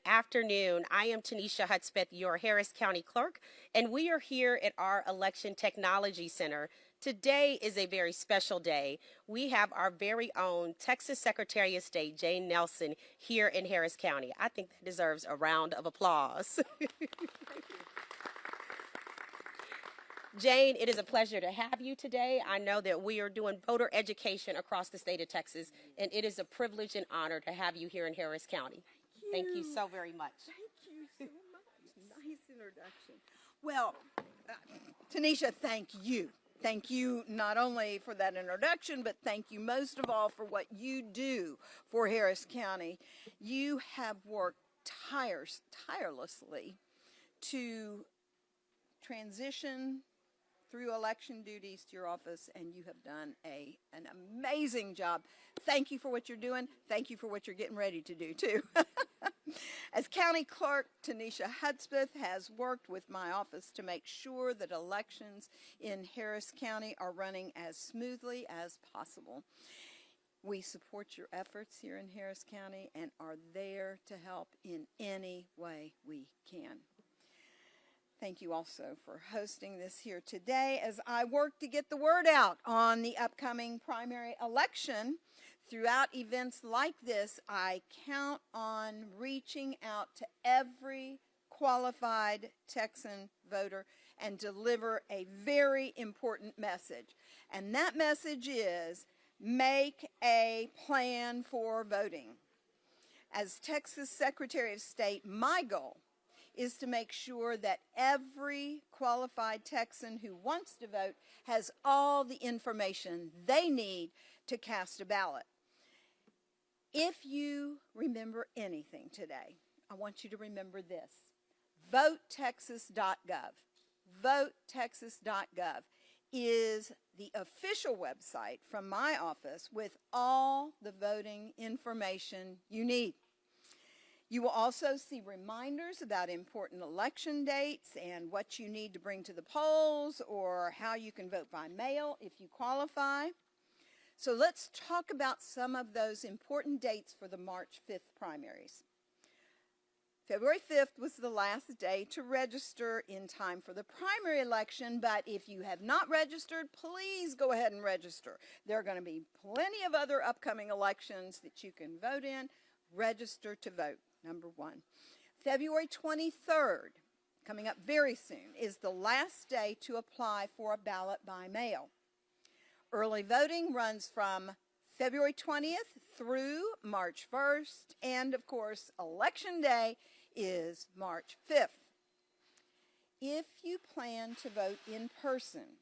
afternoon. I am Tanisha Hudspeth, your Harris County Clerk, and we are here at our Election Technology Center. Today is a very special day. We have our very own Texas Secretary of State, Jane Nelson, here in Harris County. I think that deserves a round of applause. Jane, it is a pleasure to have you today. I know that we are doing voter education across the state of Texas, and it is a privilege and honor to have you here in Harris County. Thank you so very much. Thank you so much. Nice introduction. Well, Tanisha, thank you. Thank you not only for that introduction, but thank you most of all for what you do for Harris County. You have worked tirelessly to transition through election duties to your office, and you have done an amazing job. Thank you for what you're doing. Thank you for what you're getting ready to do, too. As County Clerk, Tanisha Hudspeth has worked with my office to make sure that elections in Harris County are running as smoothly as possible. We support your efforts here in Harris County and are there to help in any way we can. Thank you also for hosting this here today as I work to get the word out on the upcoming primary election. Throughout events like this, I count on reaching out to every qualified Texan voter and deliver a very important message. And that message is, make a plan for voting. As Texas Secretary of State, my goal is to make sure that every qualified Texan who wants to vote has all the information they need to cast a ballot. If you remember anything today, I want you to remember this. VoteTexas.gov. VoteTexas.gov is the official website from my office with all the voting information you need. You will also see reminders about important election dates and what you need to bring to the polls or how you can vote by mail if you qualify. So let's talk about some of those important dates for the March 5th primaries. February 5th was the last day to register in time for the primary election, but if you have not registered, please go ahead and register. There are going to be plenty of other upcoming elections that you can vote in. Register to vote. Number one. February 23rd, coming up very soon, is the last day to apply for a ballot by mail. Early voting runs from February 20th through March 1st, and of course, Election Day is March 5th. If you plan to vote in person,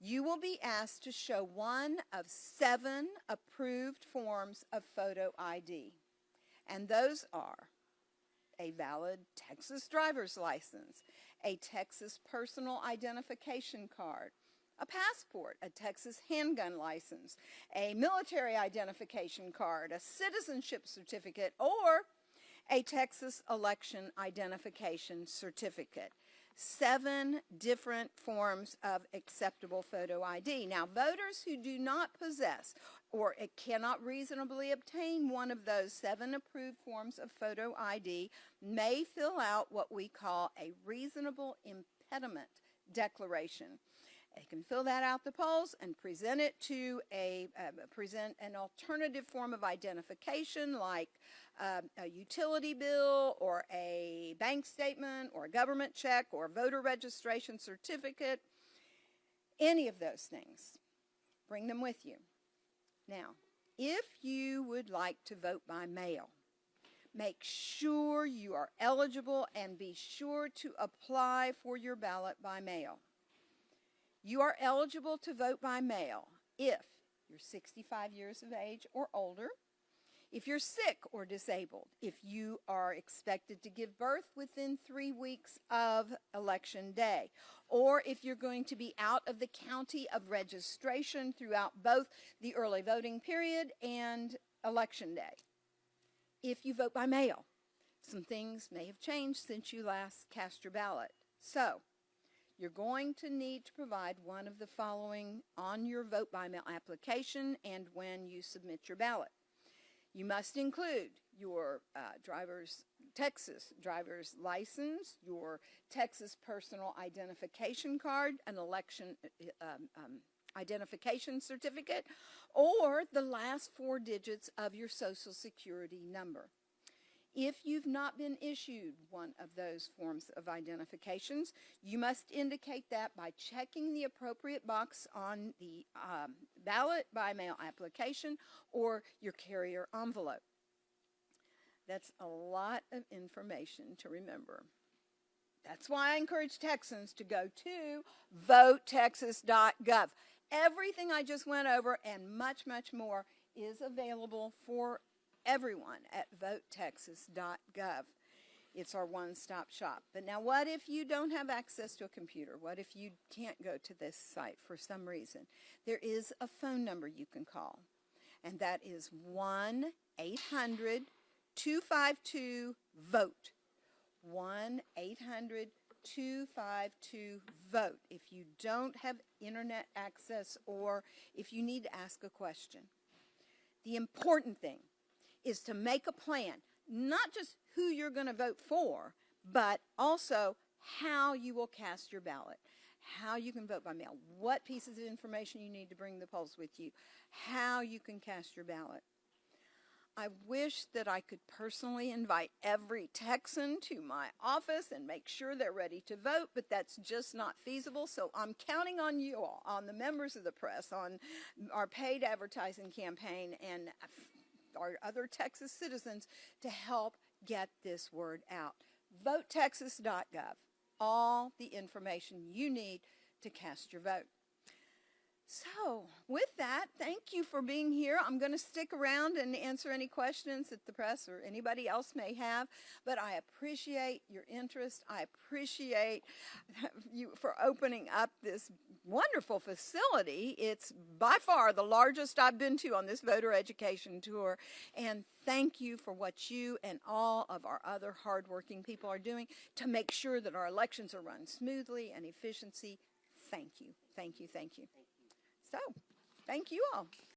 you will be asked to show one of 7 approved forms of photo ID. And those are a valid Texas driver's license, a Texas personal identification card, a passport, a Texas handgun license, a military identification card, a citizenship certificate, or a Texas election identification certificate. 7 different forms of acceptable photo ID. Now, voters who do not possess or cannot reasonably obtain one of those 7 approved forms of photo ID may fill out what we call a reasonable impediment declaration. They can fill that out the polls and present it to present an alternative form of identification like a utility bill or a bank statement or a government check or a voter registration certificate, any of those things. Bring them with you. Now, if you would like to vote by mail, make sure you are eligible and be sure to apply for your ballot by mail. You are eligible to vote by mail if you're 65 years of age or older, if you're sick or disabled, if you are expected to give birth within 3 weeks of Election Day, or if you're going to be out of the county of registration throughout both the early voting period and Election Day. If you vote by mail, some things may have changed since you last cast your ballot. So, you're going to need to provide one of the following on your vote by mail application and when you submit your ballot. You must include your driver's Texas driver's license, your Texas personal identification card, an election identification certificate, or the last 4 digits of your Social Security number. If you've not been issued one of those forms of identifications, you must indicate that by checking the appropriate box on the ballot by mail application or your carrier envelope. That's a lot of information to remember. That's why I encourage Texans to go to votetexas.gov. Everything I just went over and much, much more is available for everyone at votetexas.gov. It's our one-stop shop. But now what if you don't have access to a computer? What if you can't go to this site for some reason? There is a phone number you can call, and that is 1-800-252-VOTE. 1-800-252-VOTE if you don't have internet access or if you need to ask a question. The important thing is to make a plan, not just who you're going to vote for, but also how you will cast your ballot, how you can vote by mail, what pieces of information you need to bring to the polls with you, how you can cast your ballot. I wish that I could personally invite every Texan to my office and make sure they're ready to vote, but that's just not feasible. So I'm counting on you all, on the members of the press, on our paid advertising campaign, and our other Texas citizens to help get this word out. VoteTexas.gov, all the information you need to cast your vote. So, with that, thank you for being here. I'm going to stick around and answer any questions that the press or anybody else may have, but I appreciate your interest. I appreciate you for opening up this wonderful facility. It's by far the largest I've been to on this voter education tour, and thank you for what you and all of our other hardworking people are doing to make sure that our elections are run smoothly and efficiency. Thank you, thank you, thank you. So, thank you all.